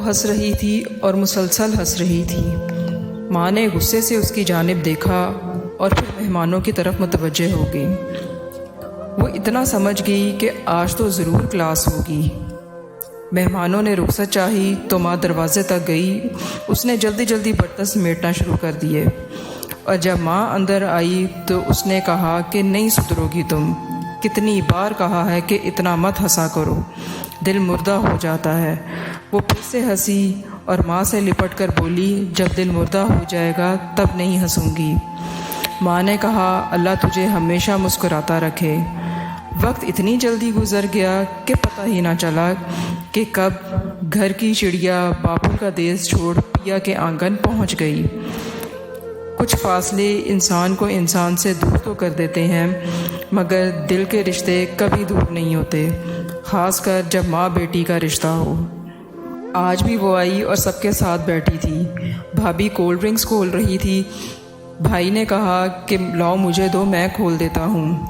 ہنس رہی تھی اور مسلسل ہنس رہی تھی۔ ماں نے غصے سے اس کی جانب دیکھا اور پھر مہمانوں کی طرف متوجہ ہو گئی۔ وہ اتنا سمجھ گئی کہ آج تو ضرور کلاس ہوگی۔ مہمانوں نے رخصت چاہی تو ماں دروازے تک گئی۔ اس نے جلدی جلدی برتن سمیٹنا شروع کر دیے، اور جب ماں اندر آئی تو اس نے کہا کہ نہیں سدھرو گی تم، کتنی بار کہا ہے کہ اتنا مت ہنسا کرو، دل مردہ ہو جاتا ہے۔ وہ پھر سے ہنسی اور ماں سے لپٹ کر بولی، جب دل مردہ ہو جائے گا تب نہیں ہنسوں گی۔ ماں نے کہا، اللہ تجھے ہمیشہ مسکراتا رکھے۔ وقت اتنی جلدی گزر گیا کہ پتہ ہی نہ چلا کہ کب گھر کی چڑیا باپو کا دیس چھوڑ پیا کے آنگن پہنچ گئی۔ کچھ فاصلے انسان کو انسان سے دور تو کر دیتے ہیں، مگر دل کے رشتے کبھی دور نہیں ہوتے، خاص کر جب ماں بیٹی کا رشتہ ہو۔ آج بھی وہ آئی اور سب کے ساتھ بیٹھی تھی۔ بھابھی کولڈ ڈرنکس کھول رہی تھی۔ بھائی نے کہا کہ لاؤ مجھے دو، میں کھول دیتا ہوں۔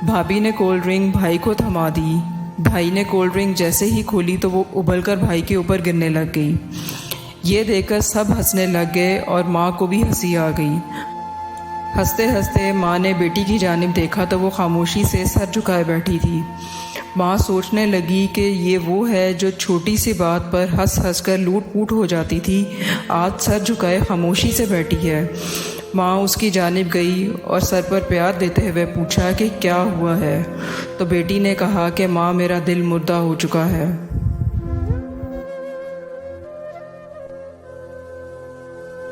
بھابھی نے کولڈ ڈرنک بھائی کو تھما دی۔ بھائی نے کولڈ ڈرنک جیسے ہی کھولی تو وہ ابل کر بھائی کے اوپر گرنے لگ گئی۔ یہ دیکھ کر سب ہنسنے لگ گئے اور ماں کو بھی ہنسی آ گئی۔ ہنستے ہنستے ماں نے بیٹی کی جانب دیکھا تو وہ خاموشی سے سر جھکائے بیٹھی تھی۔ ماں سوچنے لگی کہ یہ وہ ہے جو چھوٹی سی بات پر ہنس ہنس کر لوٹ پوٹ ہو جاتی تھی، آج سر جھکائے خاموشی سے بیٹھی ہے۔ ماں اس کی جانب گئی اور سر پر پیار دیتے ہوئے پوچھا کہ کیا ہوا ہے، تو بیٹی نے کہا کہ ماں میرا دل مردہ ہو چکا ہے۔